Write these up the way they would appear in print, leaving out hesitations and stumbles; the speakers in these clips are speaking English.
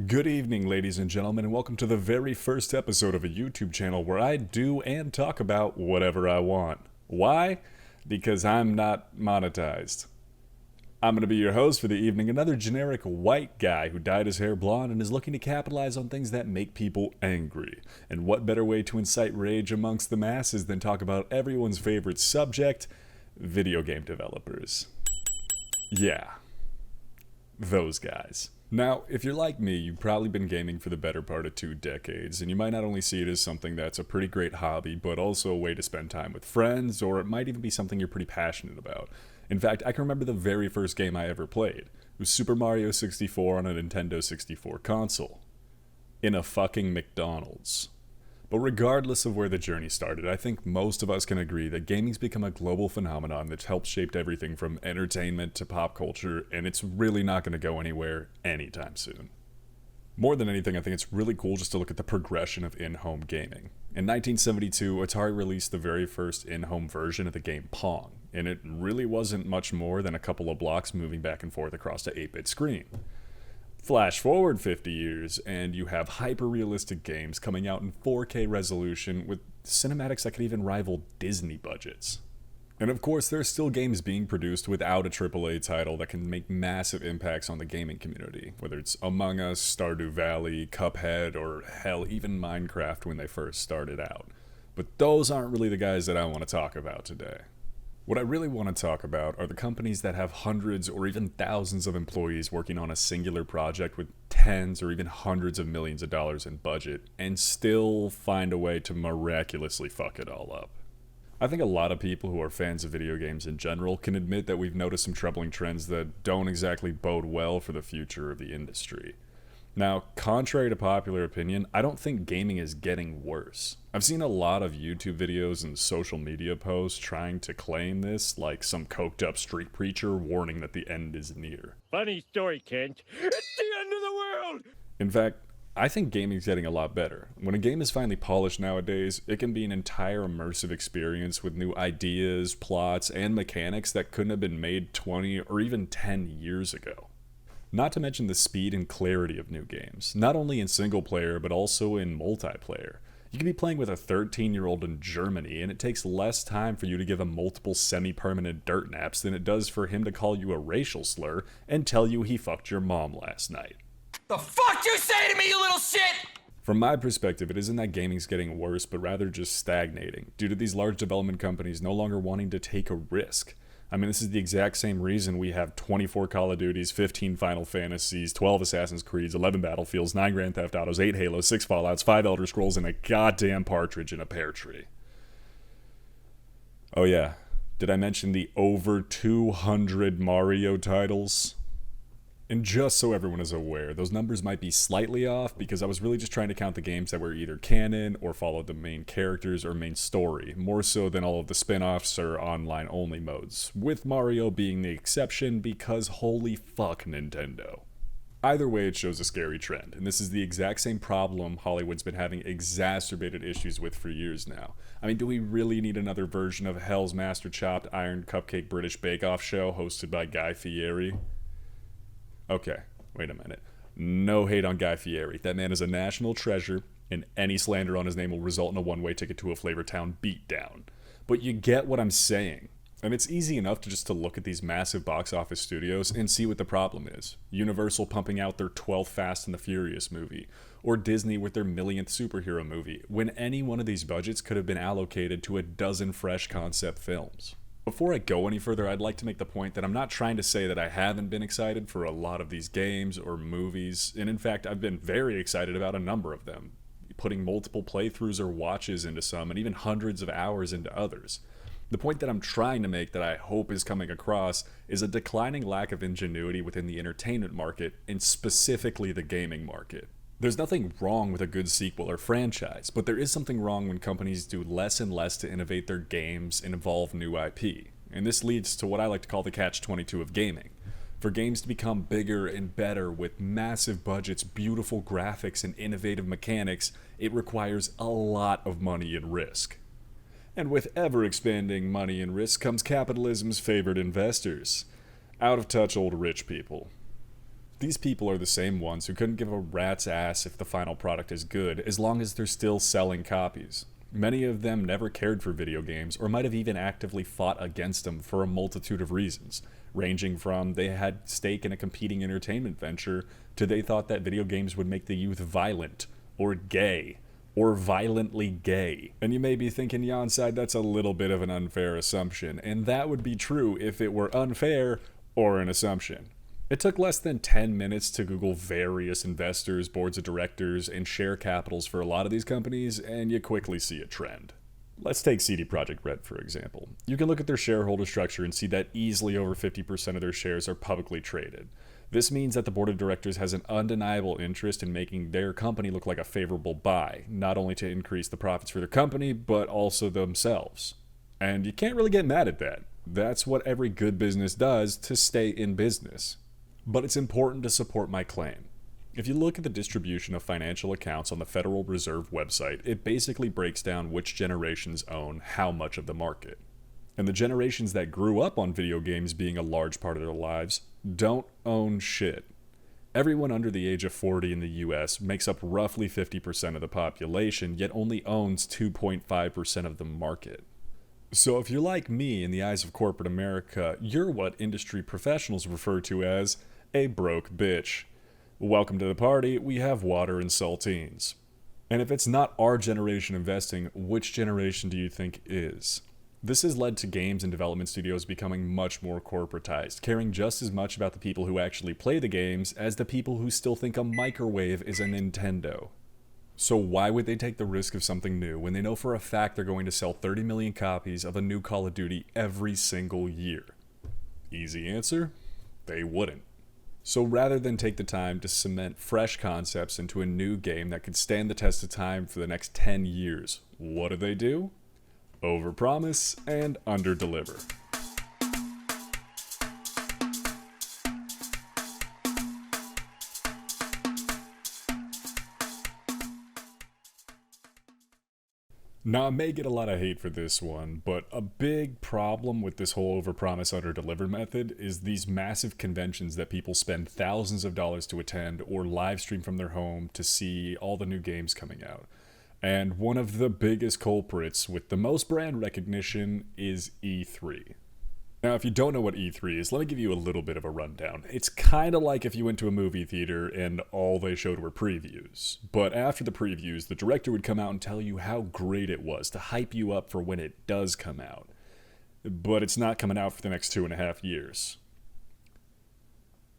Good evening, ladies and gentlemen, and welcome to the very first episode of a YouTube channel where I do and talk about whatever I want. Why? Because I'm not monetized. I'm going to be your host for the evening, another generic white guy who dyed his hair blonde and is looking to capitalize on things that make people angry. And what better way to incite rage amongst the masses than talk about everyone's favorite subject, video game developers. Yeah, those guys. Now, if you're like me, you've probably been gaming for the better part of 2 decades, and you might not only see it as something that's a pretty great hobby, but also a way to spend time with friends, or it might even be something you're pretty passionate about. In fact, I can remember the very first game I ever played. It was Super Mario 64 on a Nintendo 64 console. In a fucking McDonald's. But regardless of where the journey started, I think most of us can agree that gaming's become a global phenomenon that's helped shape everything from entertainment to pop culture, and it's really not going to go anywhere anytime soon. More than anything, I think it's really cool just to look at the progression of in-home gaming. In 1972, Atari released the very first in-home version of the game Pong, and it really wasn't much more than a couple of blocks moving back and forth across an 8-bit screen. Flash forward 50 years, and you have hyper-realistic games coming out in 4K resolution with cinematics that could even rival Disney budgets. And of course, there are still games being produced without a AAA title that can make massive impacts on the gaming community, whether it's Among Us, Stardew Valley, Cuphead, or hell, even Minecraft when they first started out. But those aren't really the guys that I want to talk about today. What I really want to talk about are the companies that have hundreds or even thousands of employees working on a singular project with tens or even hundreds of millions of dollars in budget and still find a way to miraculously fuck it all up. I think a lot of people who are fans of video games in general can admit that we've noticed some troubling trends that don't exactly bode well for the future of the industry. Now, contrary to popular opinion, I don't think gaming is getting worse. I've seen a lot of YouTube videos and social media posts trying to claim this, like some coked up street preacher warning that the end is near. Funny story, Kent. It's the end of the world! In fact, I think gaming's getting a lot better. When a game is finally polished nowadays, it can be an entire immersive experience with new ideas, plots, and mechanics that couldn't have been made 20 or even 10 years ago. Not to mention the speed and clarity of new games, not only in single player, but also in multiplayer. You can be playing with a 13-year-old in Germany, and it takes less time for you to give him multiple semi-permanent dirt naps than it does for him to call you a racial slur and tell you he fucked your mom last night. The fuck you say to me, you little shit? From my perspective, it isn't that gaming's getting worse, but rather just stagnating, due to these large development companies no longer wanting to take a risk. I mean, this is the exact same reason we have 24 Call of Duties, 15 Final Fantasies, 12 Assassin's Creeds, 11 Battlefields, 9 Grand Theft Autos, 8 Halos, 6 Fallouts, 5 Elder Scrolls, and a goddamn partridge in a pear tree. Oh yeah, did I mention the over 200 Mario titles? And just so everyone is aware, those numbers might be slightly off because I was really just trying to count the games that were either canon or followed the main characters or main story, more so than all of the spin-offs or online-only modes, with Mario being the exception because holy fuck Nintendo. Either way, it shows a scary trend, and this is the exact same problem Hollywood's been having exacerbated issues with for years now. I mean, do we really need another version of Hell's Master Chopped Iron Cupcake British Bake Off show hosted by Guy Fieri? Okay, wait a minute. No hate on Guy Fieri. That man is a national treasure, and any slander on his name will result in a one-way ticket to a Flavortown beatdown. But you get what I'm saying. And it's easy enough to look at these massive box office studios and see what the problem is. Universal pumping out their 12th Fast and the Furious movie, or Disney with their millionth superhero movie, when any one of these budgets could have been allocated to a dozen fresh concept films. Before I go any further, I'd like to make the point that I'm not trying to say that I haven't been excited for a lot of these games or movies, and in fact, I've been very excited about a number of them, putting multiple playthroughs or watches into some, and even hundreds of hours into others. The point that I'm trying to make that I hope is coming across is a declining lack of ingenuity within the entertainment market, and specifically the gaming market. There's nothing wrong with a good sequel or franchise, but there is something wrong when companies do less and less to innovate their games and evolve new IP. And this leads to what I like to call the catch-22 of gaming. For games to become bigger and better with massive budgets, beautiful graphics, and innovative mechanics, it requires a lot of money and risk. And with ever-expanding money and risk comes capitalism's favorite investors. Out-of-touch old rich people. These people are the same ones who couldn't give a rat's ass if the final product is good, as long as they're still selling copies. Many of them never cared for video games, or might have even actively fought against them for a multitude of reasons, ranging from they had stake in a competing entertainment venture to they thought that video games would make the youth violent, or gay, or violently gay. And you may be thinking, Yonside, that's a little bit of an unfair assumption, and that would be true if it were unfair or an assumption. It took less than 10 minutes to Google various investors, boards of directors, and share capitals for a lot of these companies, and you quickly see a trend. Let's take CD Projekt Red, for example. You can look at their shareholder structure and see that easily over 50% of their shares are publicly traded. This means that the board of directors has an undeniable interest in making their company look like a favorable buy, not only to increase the profits for their company, but also themselves. And you can't really get mad at that. That's what every good business does to stay in business. But it's important to support my claim. If you look at the distribution of financial accounts on the Federal Reserve website, it basically breaks down which generations own how much of the market. And the generations that grew up on video games being a large part of their lives don't own shit. Everyone under the age of 40 in the US makes up roughly 50% of the population, yet only owns 2.5% of the market. So if you're like me in the eyes of corporate America, you're what industry professionals refer to as a broke bitch. Welcome to the party, we have water and saltines. And if it's not our generation investing, which generation do you think is? This has led to games and development studios becoming much more corporatized, caring just as much about the people who actually play the games as the people who still think a microwave is a Nintendo. So why would they take the risk of something new when they know for a fact they're going to sell 30 million copies of a new Call of Duty every single year? Easy answer, they wouldn't. So rather than take the time to cement fresh concepts into a new game that could stand the test of time for the next 10 years, what do? Overpromise and underdeliver. Now, I may get a lot of hate for this one, but a big problem with this whole overpromise underdeliver method is these massive conventions that people spend thousands of dollars to attend or live stream from their home to see all the new games coming out. And one of the biggest culprits with the most brand recognition is E3. Now, if you don't know what E3 is, let me give you a little bit of a rundown. It's kind of like if you went to a movie theater and all they showed were previews. But after the previews, the director would come out and tell you how great it was to hype you up for when it does come out. But it's not coming out for the next 2.5 years.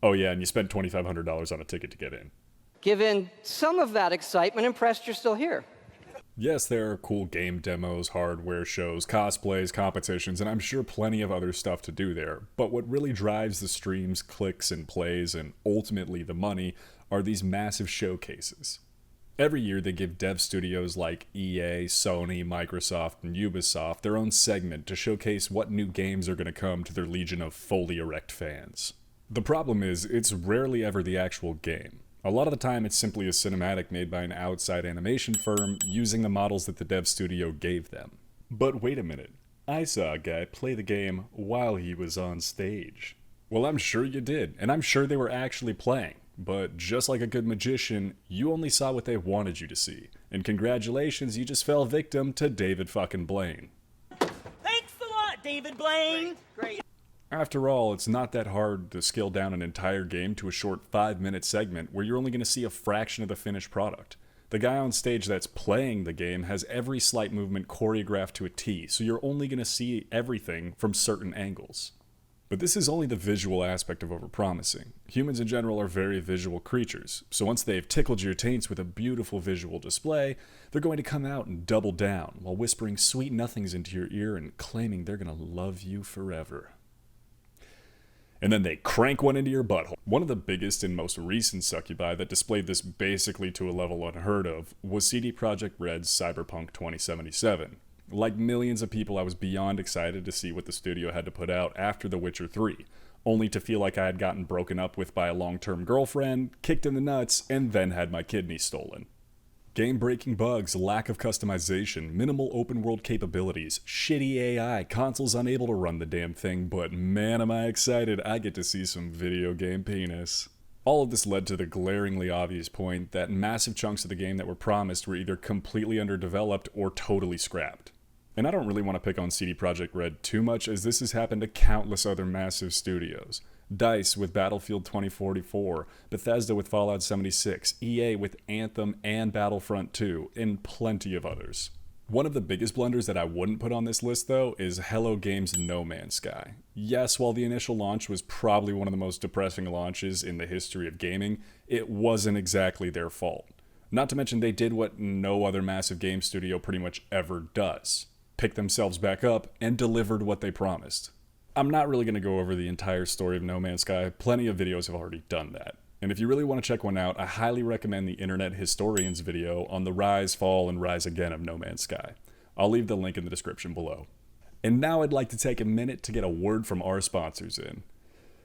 Oh yeah, and you spent $2,500 on a ticket to get in. Given some of that excitement, impressed you're still here. Yes, there are cool game demos, hardware shows, cosplays, competitions, and I'm sure plenty of other stuff to do there. But what really drives the streams, clicks, and plays, and ultimately the money, are these massive showcases. Every year they give dev studios like EA, Sony, Microsoft, and Ubisoft their own segment to showcase what new games are going to come to their legion of fully erect fans. The problem is, it's rarely ever the actual game. A lot of the time it's simply a cinematic made by an outside animation firm using the models that the dev studio gave them. But wait a minute, I saw a guy play the game while he was on stage. Well, I'm sure you did, and I'm sure they were actually playing. But just like a good magician, you only saw what they wanted you to see. And congratulations, you just fell victim to David fucking Blaine. Thanks a lot, David Blaine. Great. After all, it's not that hard to scale down an entire game to a short 5-minute segment where you're only going to see a fraction of the finished product. The guy on stage that's playing the game has every slight movement choreographed to a T, so you're only going to see everything from certain angles. But this is only the visual aspect of overpromising. Humans in general are very visual creatures, so once they've tickled your taints with a beautiful visual display, they're going to come out and double down while whispering sweet nothings into your ear and claiming they're going to love you forever. And then they crank one into your butthole. One of the biggest and most recent succubi that displayed this basically to a level unheard of was CD Projekt Red's Cyberpunk 2077. Like millions of people, I was beyond excited to see what the studio had to put out after The Witcher 3, only to feel like I had gotten broken up with by a long-term girlfriend, kicked in the nuts, and then had my kidney stolen. Game-breaking bugs, lack of customization, minimal open-world capabilities, shitty AI, consoles unable to run the damn thing, but man am I excited I get to see some video game penis. All of this led to the glaringly obvious point that massive chunks of the game that were promised were either completely underdeveloped or totally scrapped. And I don't really want to pick on CD Projekt Red too much, as this has happened to countless other massive studios. DICE with Battlefield 2044, Bethesda with Fallout 76, EA with Anthem and Battlefront 2, and plenty of others. One of the biggest blunders that I wouldn't put on this list, though, is Hello Games' No Man's Sky. Yes, while the initial launch was probably one of the most depressing launches in the history of gaming, it wasn't exactly their fault. Not to mention they did what no other massive game studio pretty much ever does. Picked themselves back up and delivered what they promised. I'm not really going to go over the entire story of No Man's Sky, plenty of videos have already done that. And if you really want to check one out, I highly recommend the Internet Historian's video on the rise, fall, and rise again of No Man's Sky. I'll leave the link in the description below. And now I'd like to take a minute to get a word from our sponsors in.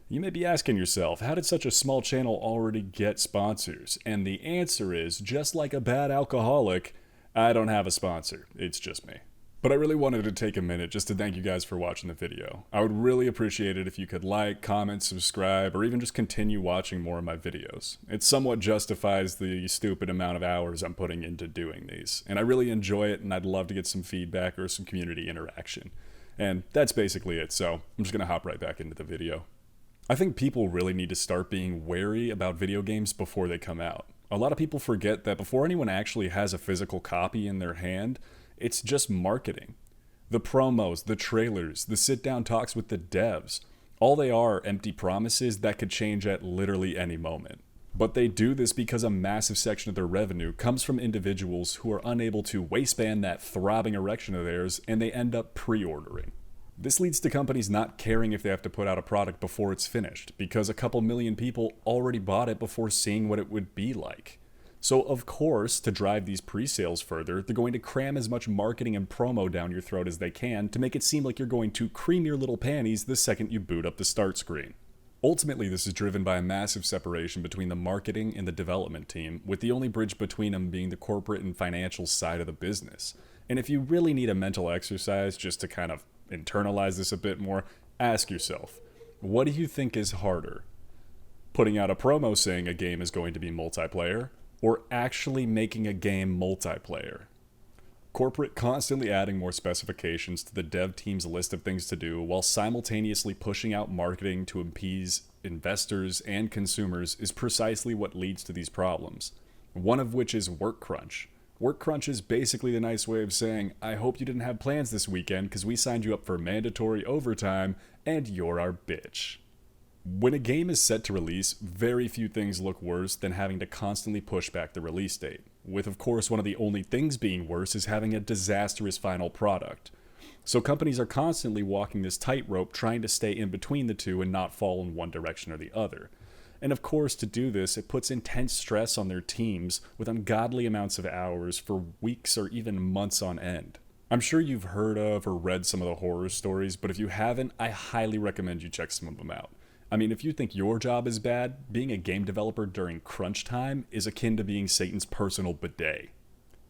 You may be asking yourself, how did such a small channel already get sponsors? And the answer is, just like a bad alcoholic, I don't have a sponsor, it's just me. But I really wanted to take a minute just to thank you guys for watching the video. I would really appreciate it if you could like, comment, subscribe, or even just continue watching more of my videos. It somewhat justifies the stupid amount of hours I'm putting into doing these. And I really enjoy it, and I'd love to get some feedback or some community interaction. And that's basically it, so I'm just gonna hop right back into the video. I think people really need to start being wary about video games before they come out. A lot of people forget that before anyone actually has a physical copy in their hand, it's just marketing. The promos, the trailers, the sit-down talks with the devs, all they are empty promises that could change at literally any moment. But they do this because a massive section of their revenue comes from individuals who are unable to waistband that throbbing erection of theirs, and they end up pre-ordering. This leads to companies not caring if they have to put out a product before it's finished, because a couple million people already bought it before seeing what it would be like. So of course, to drive these pre-sales further, they're going to cram as much marketing and promo down your throat as they can to make it seem like you're going to cream your little panties the second you boot up the start screen. Ultimately, this is driven by a massive separation between the marketing and the development team, with the only bridge between them being the corporate and financial side of the business. And if you really need a mental exercise just to kind of internalize this a bit more, ask yourself, what do you think is harder? Putting out a promo saying a game is going to be multiplayer, or actually making a game multiplayer? Corporate constantly adding more specifications to the dev team's list of things to do while simultaneously pushing out marketing to appease investors and consumers is precisely what leads to these problems. One of which is work crunch. Work crunch is basically the nice way of saying, I hope you didn't have plans this weekend because we signed you up for mandatory overtime and you're our bitch. When a game is set to release, very few things look worse than having to constantly push back the release date, with of course one of the only things being worse is having a disastrous final product. So companies are constantly walking this tightrope trying to stay in between the two and not fall in one direction or the other. And of course, to do this, it puts intense stress on their teams with ungodly amounts of hours for weeks or even months on end. I'm sure you've heard of or read some of the horror stories, but if you haven't, I highly recommend you check some of them out. I mean, if you think your job is bad, being a game developer during crunch time is akin to being Satan's personal bidet.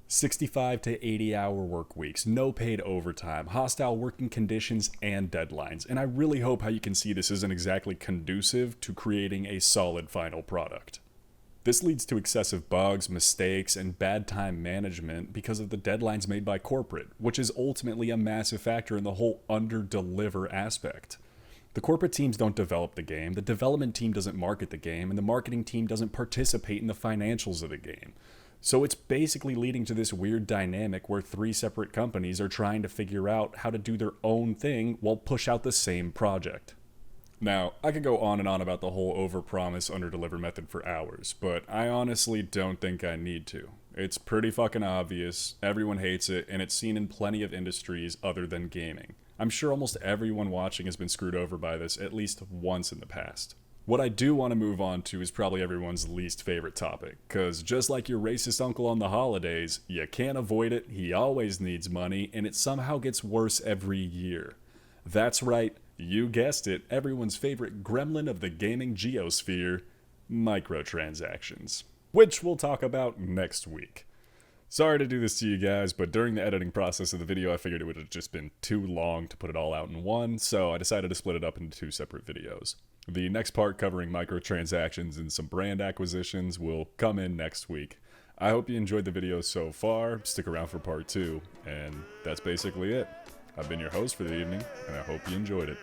65 to 80 hour work weeks, no paid overtime, hostile working conditions, and deadlines. And I really hope how you can see this isn't exactly conducive to creating a solid final product. This leads to excessive bugs, mistakes, and bad time management because of the deadlines made by corporate, which is ultimately a massive factor in the whole under-deliver aspect. The corporate teams don't develop the game, the development team doesn't market the game, and the marketing team doesn't participate in the financials of the game. So it's basically leading to this weird dynamic where three separate companies are trying to figure out how to do their own thing while push out the same project. Now, I could go on and on about the whole overpromise, underdeliver method for hours, but I honestly don't think I need to. It's pretty fucking obvious, everyone hates it, and it's seen in plenty of industries other than gaming. I'm sure almost everyone watching has been screwed over by this at least once in the past. What I do want to move on to is probably everyone's least favorite topic, cause just like your racist uncle on the holidays, you can't avoid it, he always needs money, and it somehow gets worse every year. That's right, you guessed it, everyone's favorite gremlin of the gaming geosphere, microtransactions. Which we'll talk about next week. Sorry to do this to you guys, but during the editing process of the video, I figured it would have just been too long to put it all out in one, so I decided to split it up into two separate videos. The next part covering microtransactions and some brand acquisitions will come in next week. I hope you enjoyed the video so far. Stick around for part 2, and that's basically it. I've been your host for the evening, and I hope you enjoyed it.